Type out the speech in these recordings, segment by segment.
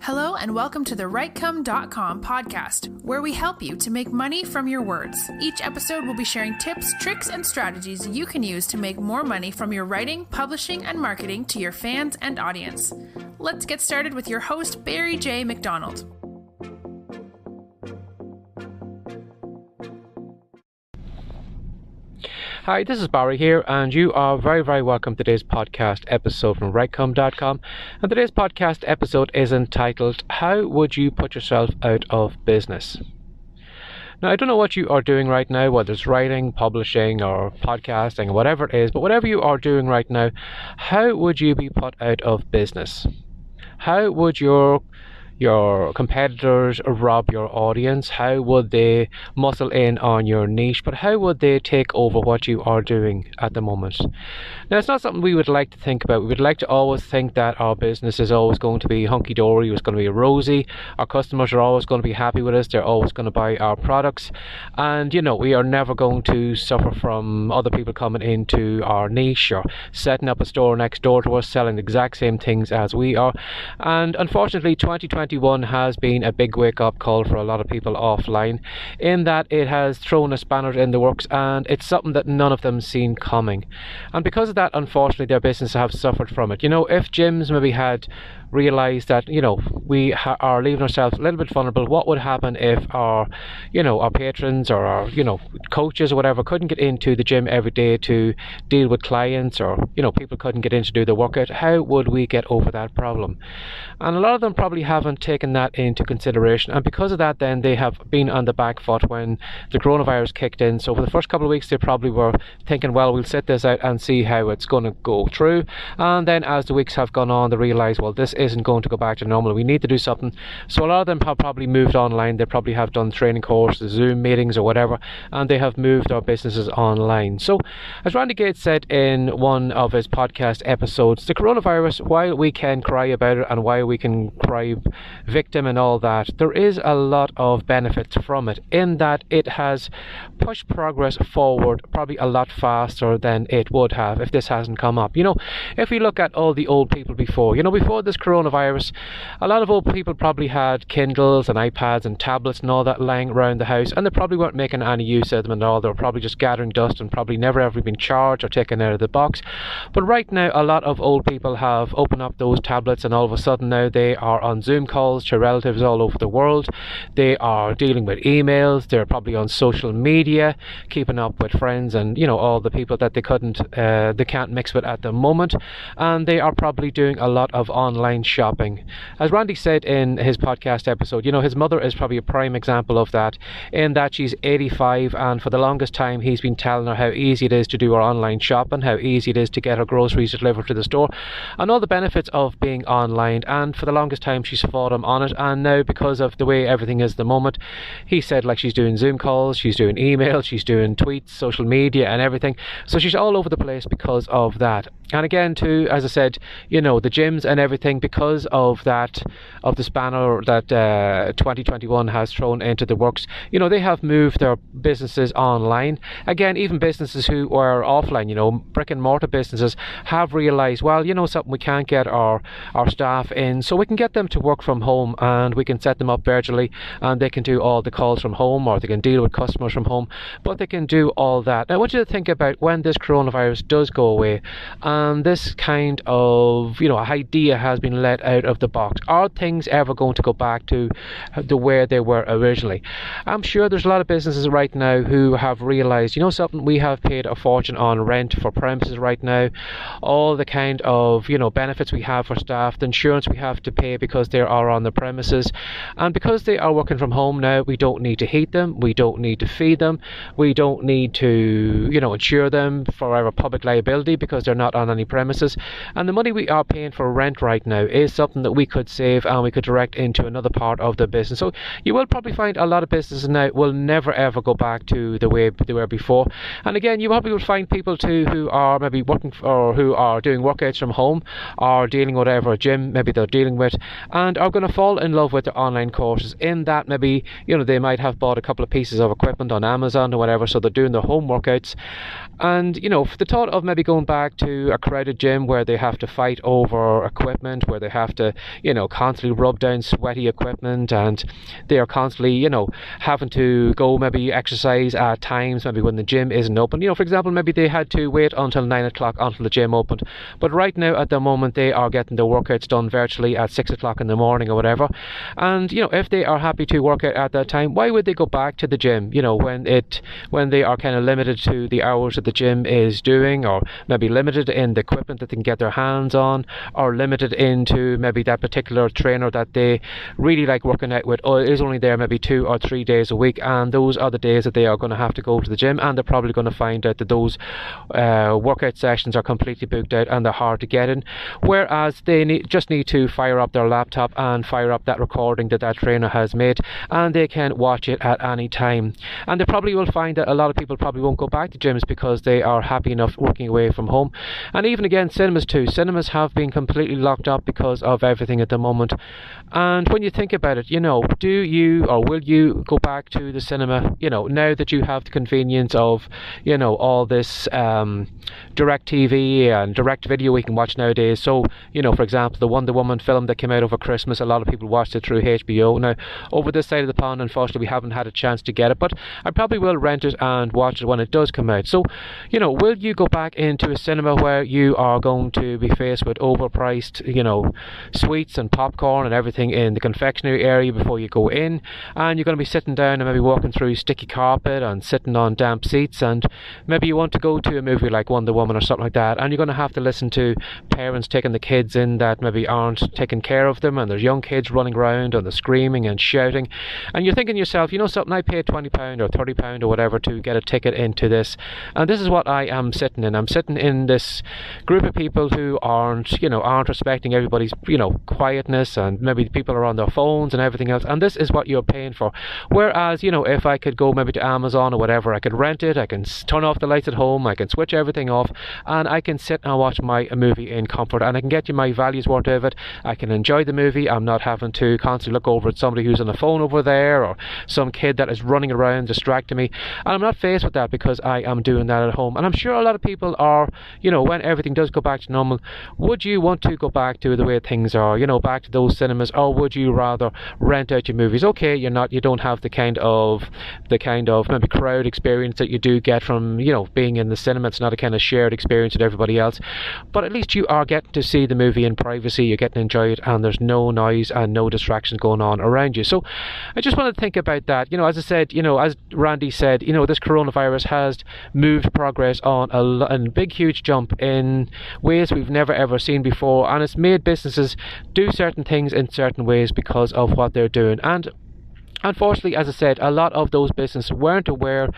Hello and welcome to the Writecome.com podcast, where we help you to make money from your words. Each episode will be sharing tips, tricks, and strategies you can use to make more money from your writing, publishing, and marketing to your fans and audience. Let's get started with your host, Barry J. McDonald. Hi, this is Barry here, and you are very welcome to today's podcast episode from Writecome.com. And today's podcast episode is entitled, How Would You Put Yourself Out of Business? Now, I don't know what you are doing right now, whether it's writing, publishing, or podcasting, or whatever it is, but whatever you are doing right now, how would you be put out of business? How would your competitors rob your audience? How would they muscle in on your niche? But how would they take over what you are doing at the moment? Now, it's not something we would like to think about. We would like to always think that our business is always going to be hunky-dory, it's going to be rosy, our customers are always going to be happy with us, they're always going to buy our products, and we are never going to suffer from other people coming into our niche or setting up a store next door to us selling the exact same things as we are. And unfortunately, 2021 has been a big wake-up call for a lot of people offline, in that it has thrown a spanner in the works, and it's something that none of them seen coming. And because of that, unfortunately, their business have suffered from it. If gyms maybe had realised that we are leaving ourselves a little bit vulnerable, what would happen if our patrons or our coaches or whatever couldn't get into the gym every day to deal with clients, or people couldn't get in to do the workout? How would we get over that problem? And a lot of them probably haven't taken that into consideration, and because of that, then they have been on the back foot when the coronavirus kicked in. So for the first couple of weeks, they probably were thinking, well, we'll sit this out and see how it's going to go through. And then as the weeks have gone on, they realise, well, this isn't going to go back to normal, we need to do something. So a lot of them have probably moved online. They probably have done training courses, Zoom meetings or whatever, and they have moved our businesses online. So as Randy Gates said in one of his podcast episodes, the coronavirus, while we can cry about it and while we can cry victim and all that, there is a lot of benefits from it, in that it has pushed progress forward probably a lot faster than it would have if this hasn't come up. If we look at all the old people before this coronavirus, a lot of old people probably had Kindles and iPads and tablets and all that lying around the house, and they probably weren't making any use of them at all. They were probably just gathering dust and probably never ever been charged or taken out of the box. But right now, a lot of old people have opened up those tablets, and all of a sudden now they are on Zoom calls to relatives all over the world. They are dealing with emails. They're probably on social media, keeping up with friends and all the people that they can't mix with at the moment. And they are probably doing a lot of online shopping. As Randy said in his podcast episode, his mother is probably a prime example of that, in that she's 85, and for the longest time he's been telling her how easy it is to do her online shopping, how easy it is to get her groceries delivered to the store, and all the benefits of being online. And for the longest time she's fought him on it, and now because of the way everything is at the moment, he said, like, she's doing Zoom calls, she's doing emails, she's doing tweets, social media and everything. So she's all over the place because of that. And again, too, as I said, the gyms and everything, because of that, of the spanner that 2021 has thrown into the works, they have moved their businesses online. Again, even businesses who were offline, brick and mortar businesses, have realised, well, something, we can't get our staff in, so we can get them to work from home, and we can set them up virtually, and they can do all the calls from home, or they can deal with customers from home, but they can do all that. Now, I want you to think about when this coronavirus does go away, and this kind of idea has been let out of the box. Are things ever going to go back to the where they were originally? I'm sure there's a lot of businesses right now who have realised, something, we have paid a fortune on rent for premises right now, all the kind of benefits we have for staff, the insurance we have to pay because they are on the premises, and because they are working from home now, we don't need to heat them, we don't need to feed them, we don't need to insure them for our public liability because they're not on any premises. And the money we are paying for rent right now is something that we could save and we could direct into another part of the business. So you will probably find a lot of businesses now will never ever go back to the way they were before. And again, you probably will find people too who are maybe working or who are doing workouts from home, or dealing with whatever gym maybe they're dealing with, and are going to fall in love with their online courses, in that maybe they might have bought a couple of pieces of equipment on Amazon or whatever, so they're doing their home workouts. And the thought of maybe going back to a crowded gym where they have to fight over equipment, where they have to, constantly rub down sweaty equipment, and they are constantly, having to go maybe exercise at times maybe when the gym isn't open. For example, maybe they had to wait until 9 o'clock until the gym opened, but right now at the moment they are getting the workouts done virtually at 6 o'clock in the morning or whatever. And if they are happy to work out at that time, why would they go back to the gym when they are kind of limited to the hours that the gym is doing, or maybe limited in the equipment that they can get their hands on, or limited into maybe that particular trainer that they really like working out with is only there maybe 2 or 3 days a week, and those are the days that they are going to have to go to the gym, and they're probably going to find out that those workout sessions are completely booked out and they're hard to get in, whereas they just need to fire up their laptop and fire up that recording that trainer has made, and they can watch it at any time. And they probably will find that a lot of people probably won't go back to gyms because they are happy enough working away from home. And even again, cinemas too. Cinemas have been completely locked up because of everything at the moment. And when you think about it, do you or will you go back to the cinema, now that you have the convenience of, all this direct TV and direct video we can watch nowadays. So, for example, the Wonder Woman film that came out over Christmas, a lot of people watched it through HBO. Now, over this side of the pond, unfortunately, we haven't had a chance to get it, but I probably will rent it and watch it when it does come out. So, will you go back into a cinema where you are going to be faced with overpriced, sweets and popcorn and everything in the confectionery area before you go in, and you're going to be sitting down and maybe walking through sticky carpet and sitting on damp seats, and maybe you want to go to a movie like Wonder Woman or something like that, and you're going to have to listen to parents taking the kids in that maybe aren't taking care of them, and there's young kids running around and they're screaming and shouting, and you're thinking to yourself, something, I paid £20 or £30 or whatever to get a ticket into this, and this is what I am sitting in. I'm sitting in this group of people who aren't respecting everybody's quietness, and maybe people are on their phones and everything else, and this is what you're paying for. Whereas if I could go maybe to Amazon or whatever, I could rent it, I can turn off the lights at home, I can switch everything off, and I can sit and watch my movie in comfort, and I can get you my values worth of it. I can enjoy the movie. I'm not having to constantly look over at somebody who's on the phone over there, or some kid that is running around distracting me, and I'm not faced with that because I am doing that at home. And I'm sure a lot of people are, when everything does go back to normal, would you want to go back to the way things are, back to those cinemas, or would you rather rent out your movies? Okay, you don't have the kind of maybe crowd experience that you do get from being in the cinema. It's not a kind of shared experience with everybody else, but at least you are getting to see the movie in privacy, you're getting to enjoy it, and there's no noise and no distractions going on around you. So I just want to think about that. As I said, as Randy said, this coronavirus has moved progress on a big huge jump in ways we've never ever seen before, and it's made businesses do certain things in certain ways because of what they're doing. And unfortunately, as I said, a lot of those businesses weren't aware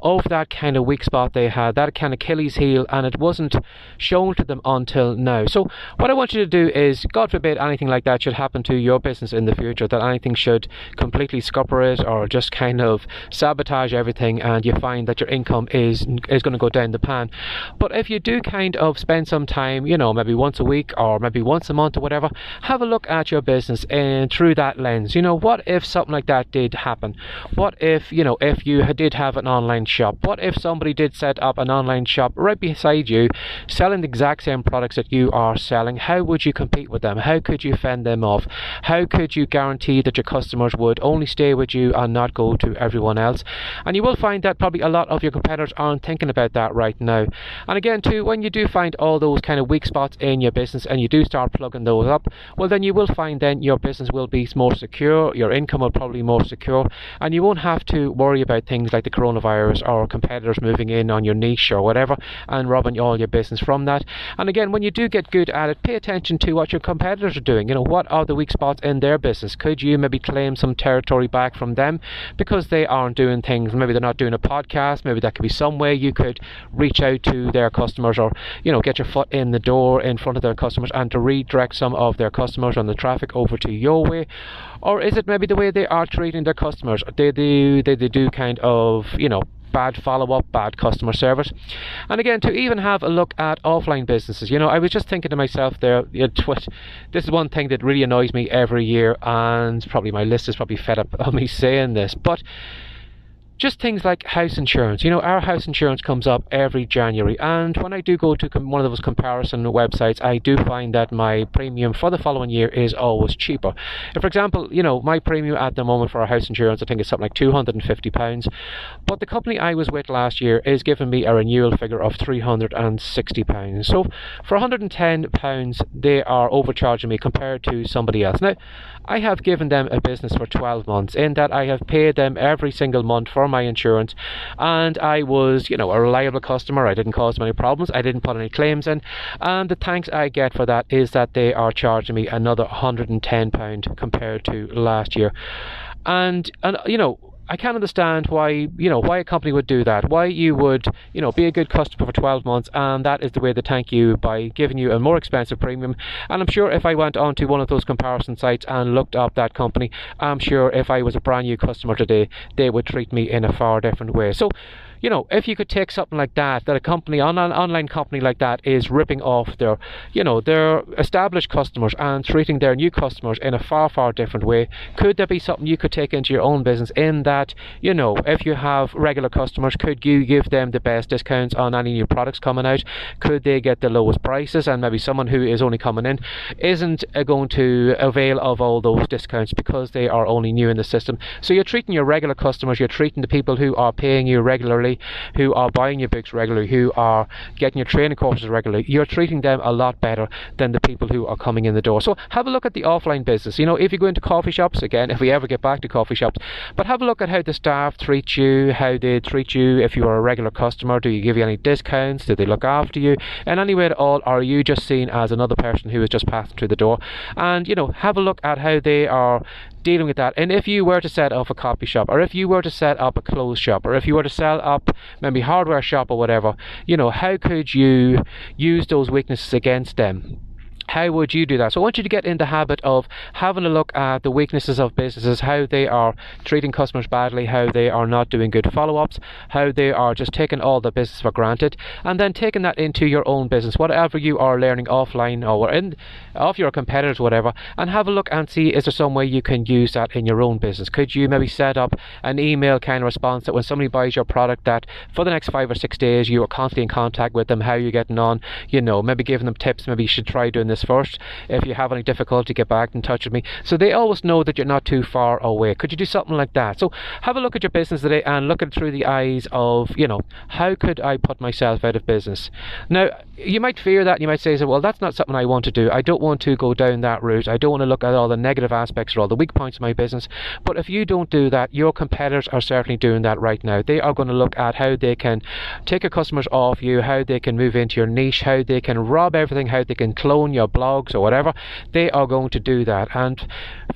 of that kind of weak spot they had, that kind of Achilles heel, and it wasn't shown to them until now. So what I want you to do is, God forbid anything like that should happen to your business in the future, that anything should completely scupper it or just kind of sabotage everything, and you find that your income is going to go down the pan. But if you do kind of spend some time, maybe once a week or maybe once a month or whatever, have a look at your business and through that lens. What if something like that did happen? What if, if you did have an online shop? What if somebody did set up an online shop right beside you, selling the exact same products that you are selling? How would you compete with them? How could you fend them off? How could you guarantee that your customers would only stay with you and not go to everyone else? And you will find that probably a lot of your competitors aren't thinking about that right now. And again too, when you do find all those kind of weak spots in your business and you do start plugging those up, well then you will find then your business will be more secure, your income will probably be more secure, and you won't have to worry about things like the coronavirus or competitors moving in on your niche or whatever and robbing all your business from that. And again, when you do get good at it, pay attention to what your competitors are doing. What are the weak spots in their business? Could you maybe claim some territory back from them because they aren't doing things? Maybe they're not doing a podcast. Maybe that could be some way you could reach out to their customers, or get your foot in the door in front of their customers and to redirect some of their customers and the traffic over to your way. Or is it maybe the way they are treating their customers? They do kind of bad follow-up, bad customer service. And again, to even have a look at offline businesses, I was just thinking to myself there, this is one thing that really annoys me every year, and probably my list is probably fed up of me saying this, but just things like house insurance. Our house insurance comes up every January, and when I do go to one of those comparison websites, I do find that my premium for the following year is always cheaper. If, for example, my premium at the moment for a house insurance, I think it's something like £250, but the company I was with last year is giving me a renewal figure of £360. So for £110, they are overcharging me compared to somebody else. Now, I have given them a business for 12 months in that I have paid them every single month for my insurance, and I was, a reliable customer. I didn't cause them any problems. I didn't put any claims in, and the thanks I get for that is that they are charging me another £110 compared to last year. And I can't understand why a company would do that, why you would, be a good customer for 12 months, and that is the way they thank you, by giving you a more expensive premium. And I'm sure if I went onto one of those comparison sites and looked up that company, I'm sure if I was a brand new customer today, they would treat me in a far different way. So, if you could take something like that an online company like that is ripping off their established customers and treating their new customers in a far, far different way, could there be something you could take into your own business in that, if you have regular customers, could you give them the best discounts on any new products coming out? Could they get the lowest prices, and maybe someone who is only coming in isn't going to avail of all those discounts because they are only new in the system? So you're treating your regular customers, you're treating the people who are paying you regularly, who are buying your books regularly, who are getting your training courses regularly, you're treating them a lot better than the people who are coming in the door. So have a look at the offline business. If you go into coffee shops, again, if we ever get back to coffee shops, but have a look at how the staff treat you, how they treat you if you are a regular customer. Do you give you any discounts? Do they look after you in any way at all? Or are you just seen as another person who is just passing through the door? And have a look at how they are dealing with that. And if you were to set up a coffee shop, or if you were to set up a clothes shop, or if you were to set up maybe hardware shop or whatever, how could you use those weaknesses against them? How would you do that? So I want you to get in the habit of having a look at the weaknesses of businesses, how they are treating customers badly, how they are not doing good follow-ups, how they are just taking all the business for granted, and then taking that into your own business, whatever you are learning offline or off your competitors, whatever, and have a look and see, is there some way you can use that in your own business? Could you maybe set up an email kind of response that when somebody buys your product, that for the next 5 or 6 days you are constantly in contact with them, how you're getting on, maybe giving them tips, maybe you should try doing this first. If you have any difficulty, get back in touch with me, so they always know that you're not too far away. Could you do something like that? So have a look at your business today and look at it through the eyes of, how could I put myself out of business? Now, you might fear that, you might say, well, that's not something I want to do. I don't want to go down that route. I don't want to look at all the negative aspects or all the weak points of my business. But if you don't do that, your competitors are certainly doing that right now. They are going to look at how they can take your customers off you, how they can move into your niche, how they can rob everything, how they can clone your blogs or whatever. They are going to do that, and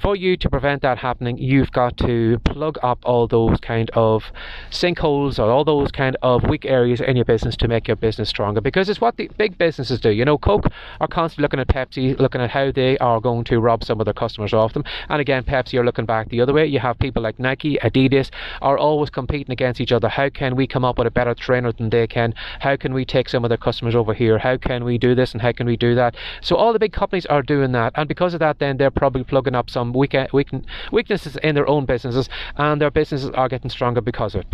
for you to prevent that happening, you've got to plug up all those kind of sinkholes or all those kind of weak areas in your business to make your business stronger, because it's what the big businesses do. Coke are constantly looking at Pepsi, looking at how they are going to rob some of their customers off them, and again, Pepsi are looking back the other way. You have people like Nike, Adidas are always competing against each other. How can we come up with a better trainer than they can? How can we take some of their customers over here? How can we do this and how can we do that? So all the big companies are doing that, and because of that, then they're probably plugging up some weaknesses in their own businesses, and their businesses are getting stronger because of it.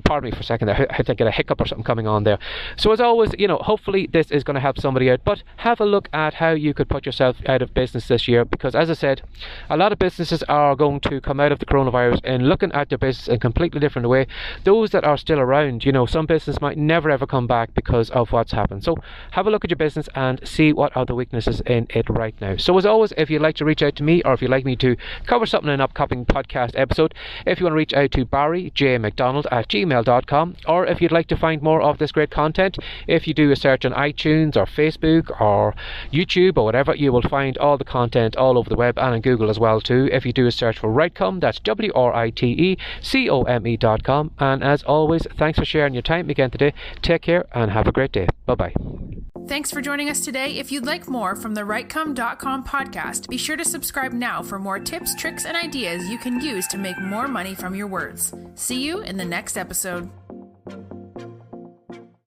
Pardon me for a second, I had to get a hiccup or something coming on there. So as always, hopefully this is going to help somebody out, but have a look at how you could put yourself out of business this year, because as I said, a lot of businesses are going to come out of the coronavirus and looking at their business in a completely different way. Those that are still around, some business might never ever come back because of what's happened. So have a look at your business and see what are the weaknesses in it right now. So as always, if you'd like to reach out to me, or if you'd like me to cover something in an upcoming podcast episode, if you want to reach out to barryjmcdonald@gmail.com, or if you'd like to find more of this great content, if you do a search on iTunes or Facebook or YouTube or whatever, you will find all the content all over the web and on Google as well too. If you do a search for Writecome, that's WRITECOME.com. And as always, thanks for sharing your time again today. Take care and have a great day. Bye-bye. Thanks for joining us today. If you'd like more from the Writecome.com podcast, be sure to subscribe now for more tips, tricks, and ideas you can use to make more money from your words. See you in the next episode.